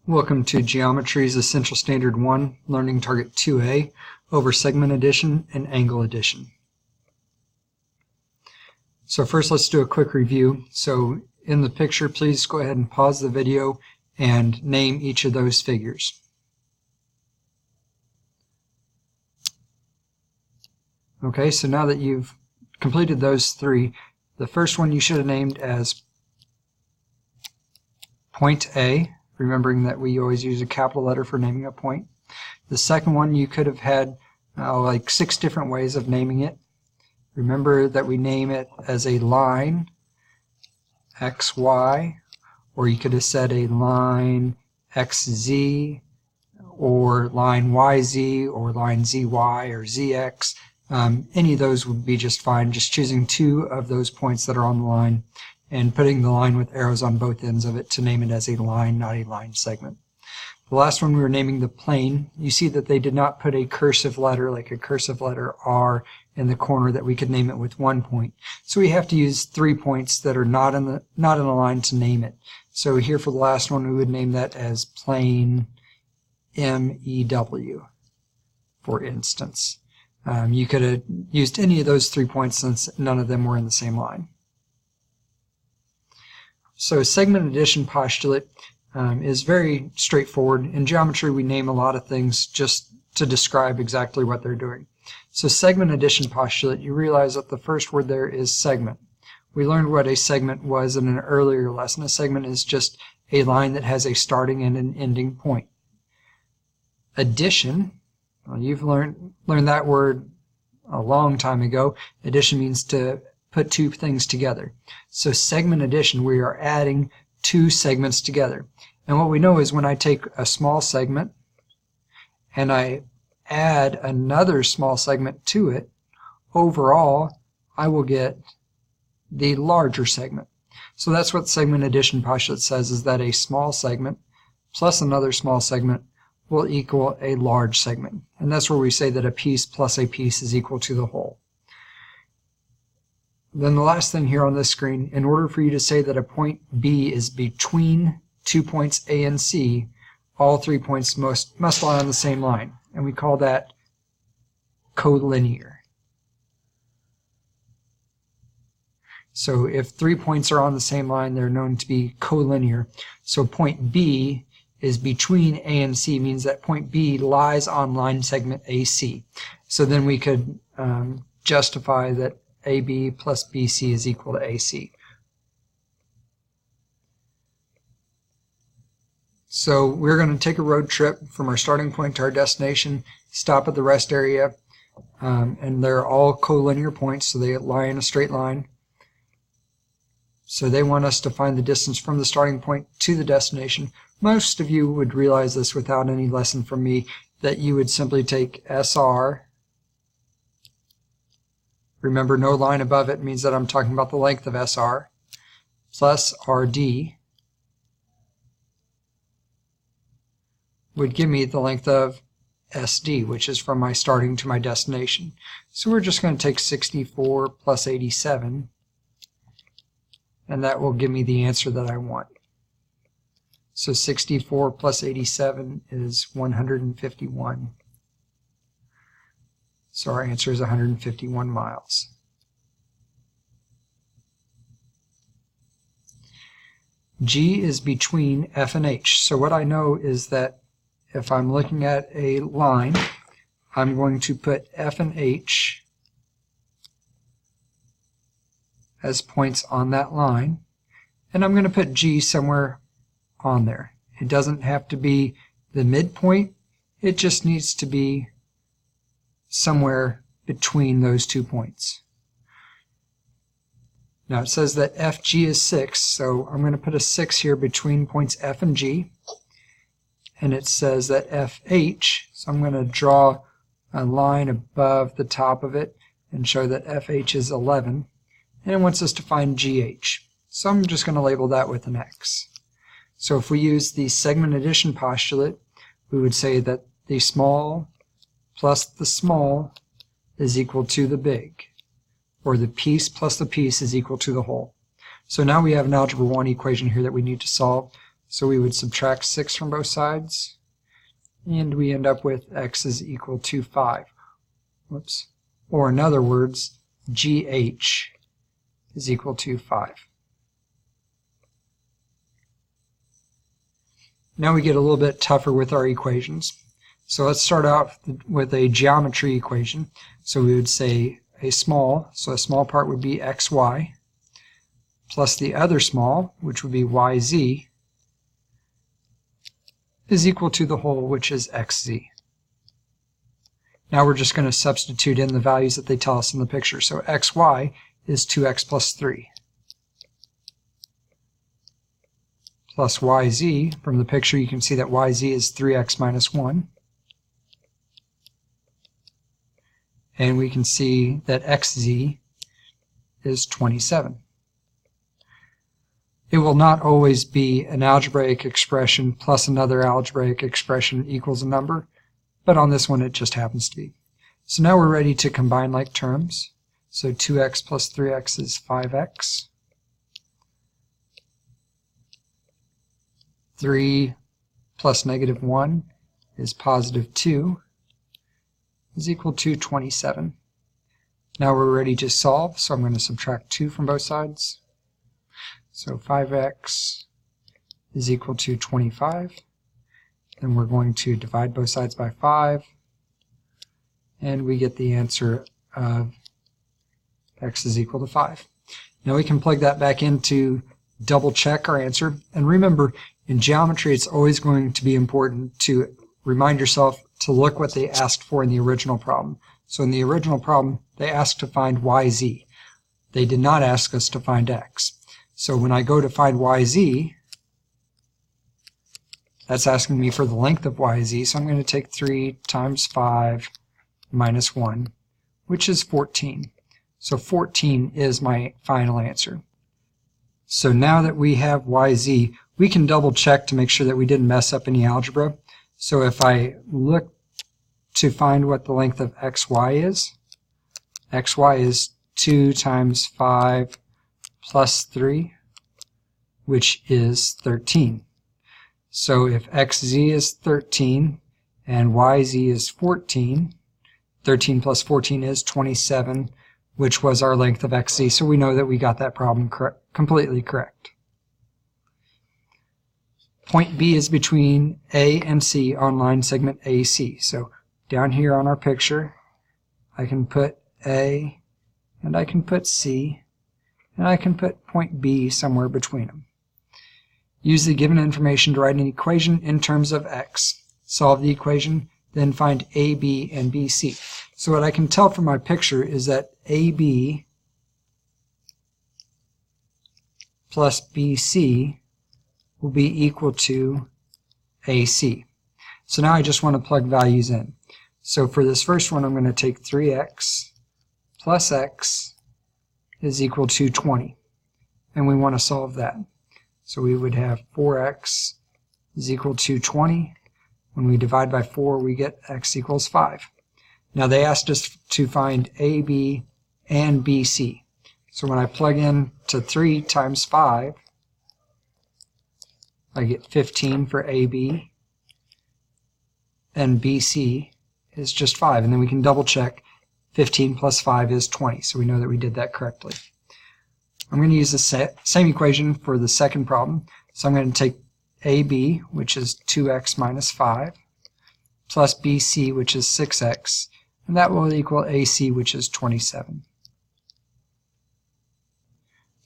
Welcome to Geometry's Essential Standard 1, Learning Target 2A, over segment addition and angle addition. So first let's do a quick review. So in the picture, please go ahead and pause the video and name each of those figures. Okay, so now that you've completed those three, the first one you should have named as point A, remembering that we always use a capital letter for naming a point. The second one you could have had like 6 different ways of naming it. Remember that we name it as a line XY, or you could have said a line XZ, or line YZ, or line ZY, or ZX. Any of those would be just fine, just choosing 2 of those points that are on the line and putting the line with arrows on both ends of it to name it as a line, not a line segment. The last one we were naming the plane. You see that they did not put a cursive letter, like a cursive letter R, in the corner that we could name it with 1 point. So we have to use 3 points that are not in a line to name it. So here for the last one, we would name that as plane MEW, for instance. You could have used any of those 3 points since none of them were in the same line. So segment addition postulate is very straightforward. In geometry, we name a lot of things just to describe exactly what they're doing. So segment addition postulate, you realize that the first word there is segment. We learned what a segment was in an earlier lesson. A segment is just a line that has a starting and an ending point. Addition, well, you've learned that word a long time ago. Addition means to put 2 things together. So segment addition, we are adding 2 segments together. And what we know is when I take a small segment and I add another small segment to it, overall I will get the larger segment. So that's what segment addition postulate says, is that a small segment plus another small segment will equal a large segment. And that's where we say that a piece plus a piece is equal to the whole. Then the last thing here on this screen, in order for you to say that a point B is between 2 points A and C, all 3 points must lie on the same line, and we call that collinear. So if 3 points are on the same line, they're known to be collinear. So point B is between A and C, means that point B lies on line segment AC. So then we could justify that AB plus BC is equal to AC. So we're going to take a road trip from our starting point to our destination, stop at the rest area, and they're all collinear points, so they lie in a straight line. So they want us to find the distance from the starting point to the destination. Most of you would realize this without any lesson from me, that you would simply take SR. Remember, no line above it means that I'm talking about the length of SR, plus RD would give me the length of SD, which is from my starting to my destination. So we're just going to take 64 plus 87, and that will give me the answer that I want. So 64 plus 87 is 151. So our answer is 151 miles. G is between F and H. So what I know is that if I'm looking at a line, I'm going to put F and H as points on that line, and I'm going to put G somewhere on there. It doesn't have to be the midpoint, it just needs to be somewhere between those 2 points. Now it says that FG is 6, so I'm going to put a 6 here between points F and G. And it says that FH, so I'm going to draw a line above the top of it and show that FH is 11. And it wants us to find GH. So I'm just going to label that with an X. So if we use the segment addition postulate, we would say that the small plus the small is equal to the big, or the piece plus the piece is equal to the whole. So now we have an Algebra 1 equation here that we need to solve. So we would subtract 6 from both sides, and we end up with x is equal to 5. Whoops. Or in other words, GH is equal to 5. Now we get a little bit tougher with our equations. So let's start out with a geometry equation. So we would say a small part would be xy, plus the other small, which would be yz, is equal to the whole, which is xz. Now we're just going to substitute in the values that they tell us in the picture. So xy is 2x plus 3. Plus yz, from the picture you can see that yz is 3x minus 1. And we can see that xz is 27. It will not always be an algebraic expression plus another algebraic expression equals a number, but on this one it just happens to be. So now we're ready to combine like terms. So 2x plus 3x is 5x. 3 plus negative 1 is positive 2. Is equal to 27. Now we're ready to solve, so I'm going to subtract 2 from both sides. So 5x is equal to 25. Then we're going to divide both sides by 5, and we get the answer of x is equal to 5. Now we can plug that back in to double check our answer. And remember, in geometry it's always going to be important to remind yourself to look what they asked for in the original problem. So in the original problem, they asked to find yz. They did not ask us to find x. So when I go to find yz, that's asking me for the length of yz, so I'm going to take 3 times 5 minus 1, which is 14. So 14 is my final answer. So now that we have yz, we can double check to make sure that we didn't mess up any algebra. So if I look to find what the length of xy is 2 times 5 plus 3, which is 13. So if xz is 13 and yz is 14, 13 plus 14 is 27, which was our length of xz. So we know that we got that problem completely correct. Point B is between A and C on line segment AC. So down here on our picture, I can put A, and I can put C, and I can put point B somewhere between them. Use the given information to write an equation in terms of x. Solve the equation, then find AB and BC. So what I can tell from my picture is that AB plus BC will be equal to AC. So now I just want to plug values in. So for this first one, I'm going to take 3x plus x is equal to 20. And we want to solve that. So we would have 4x is equal to 20. When we divide by 4, we get x equals 5. Now they asked us to find AB and BC. So when I plug in to 3 times 5, I get 15 for AB, and BC is just 5. And then we can double check 15 plus 5 is 20, so we know that we did that correctly. I'm going to use the same equation for the second problem. So I'm going to take AB, which is 2x minus 5, plus BC, which is 6x, and that will equal AC, which is 27.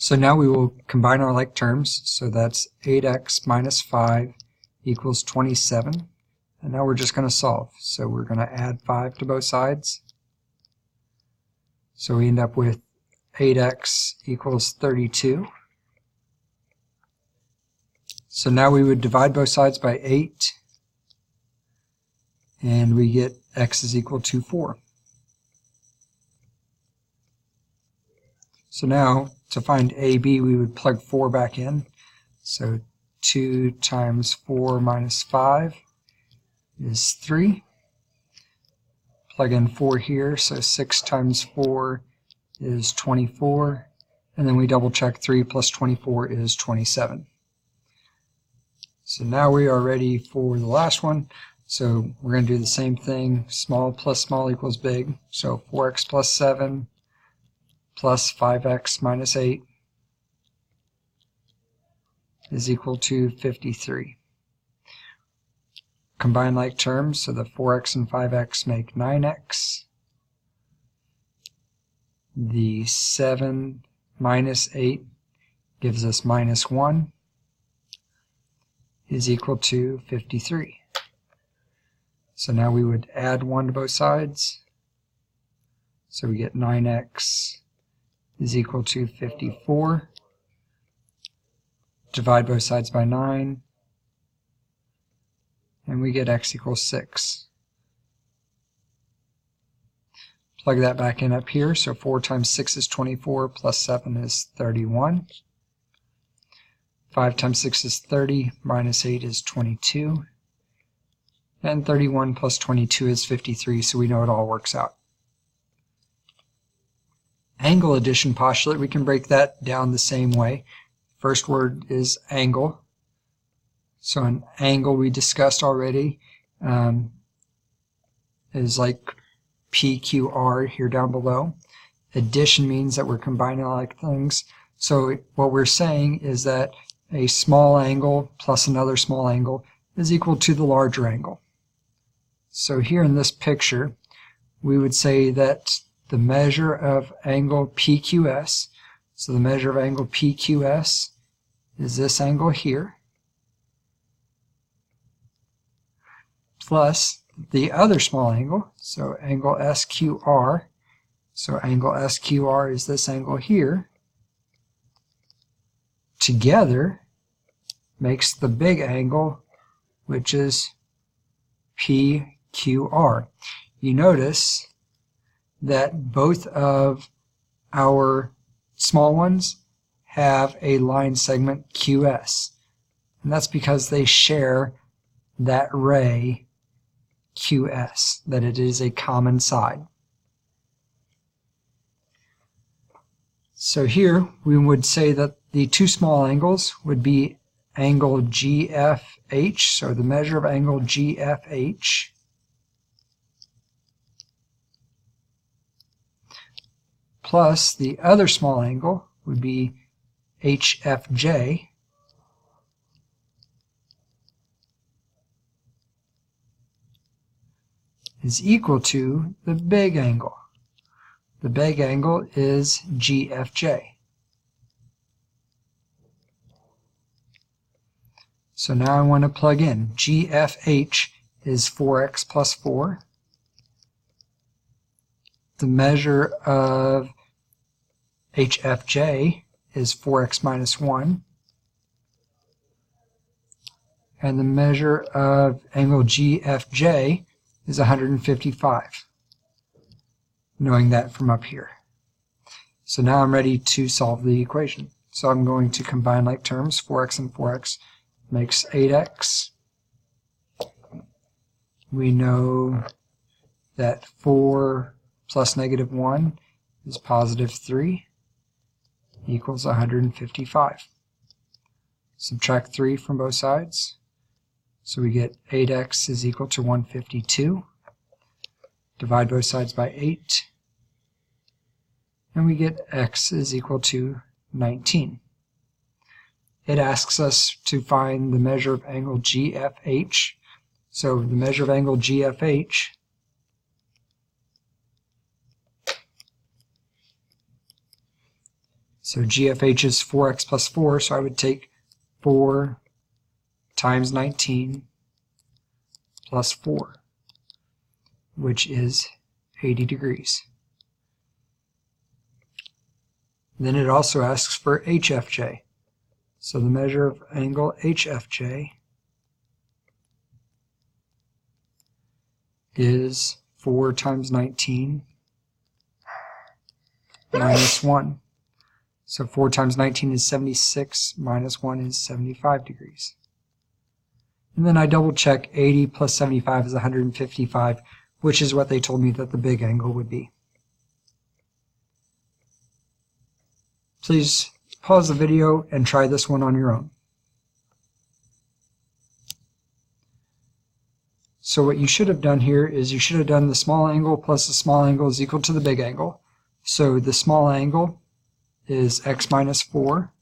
So now we will combine our like terms. So that's 8x minus 5 equals 27. And now we're just going to solve. So we're going to add 5 to both sides. So we end up with 8x equals 32. So now we would divide both sides by 8. And we get x is equal to 4. So now, to find AB, we would plug 4 back in. So 2 times 4 minus 5 is 3. Plug in 4 here, so 6 times 4 is 24. And then we double check 3 plus 24 is 27. So now we are ready for the last one. So we're going to do the same thing. Small plus small equals big. So 4x plus 7 plus 5x minus 8 is equal to 53. Combine like terms, so the 4x and 5x make 9x. The 7 minus 8 gives us minus 1 is equal to 53. So now we would add 1 to both sides. So we get 9x is equal to 54. Divide both sides by 9. And we get x equals 6. Plug that back in up here. So 4 times 6 is 24, plus 7 is 31. 5 times 6 is 30, minus 8 is 22. And 31 plus 22 is 53, so we know it all works out. Angle addition postulate, we can break that down the same way. First word is angle. So an angle we discussed already is like PQR here down below. Addition means that we're combining like things. So what we're saying is that a small angle plus another small angle is equal to the larger angle. So here in this picture, we would say that the measure of angle PQS, so the measure of angle PQS is this angle here, plus the other small angle, so angle SQR. So angle SQR is this angle here. Together makes the big angle, which is PQR. You notice that both of our small ones have a line segment QS. And that's because they share that ray QS, that it is a common side. So here we would say that the two small angles would be angle GFH, so the measure of angle GFH plus the other small angle would be HFJ is equal to the big angle. The big angle is GFJ. So now I want to plug in. GFH is 4x plus 4. The measure of HFJ is 4x minus 1. And the measure of angle GFJ is 155. Knowing that from up here. So now I'm ready to solve the equation. So I'm going to combine like terms. 4x and 4x makes 8x. We know that 4 plus negative 1 is positive 3 equals 155. Subtract 3 from both sides. So we get 8x is equal to 152. Divide both sides by 8. And we get x is equal to 19. It asks us to find the measure of angle GFH. So the measure of angle GFH so GFH is 4x plus 4, so I would take 4 times 19 plus 4, which is 80 degrees. Then it also asks for HFJ. So the measure of angle HFJ is 4 times 19 minus 1. So 4 times 19 is 76, minus 1 is 75 degrees. And then I double check 80 plus 75 is 155, which is what they told me that the big angle would be. Please pause the video and try this one on your own. So what you should have done here is you should have done the small angle plus the small angle is equal to the big angle. So the small angle is x minus 4,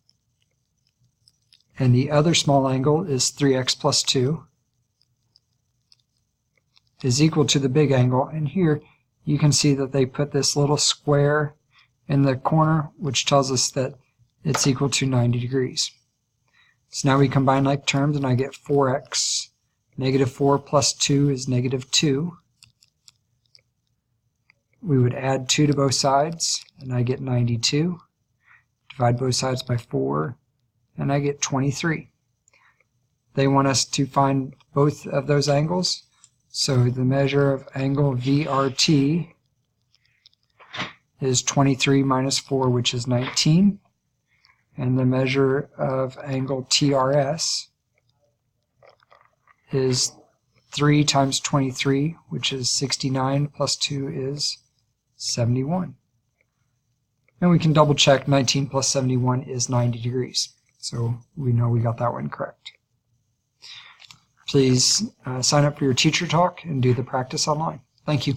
and the other small angle is 3x plus 2 is equal to the big angle. And here you can see that they put this little square in the corner, which tells us that it's equal to 90 degrees. So now we combine like terms, and I get 4x. Negative 4 plus 2 is negative 2. We would add 2 to both sides, and I get 92. Divide both sides by 4, and I get 23. They want us to find both of those angles. So the measure of angle VRT is 23 minus 4, which is 19. And the measure of angle TRS is 3 times 23, which is 69, plus 2 is 71. And we can double check 19 plus 71 is 90 degrees. So we know we got that one correct. Please sign up for your teacher talk and do the practice online. Thank you.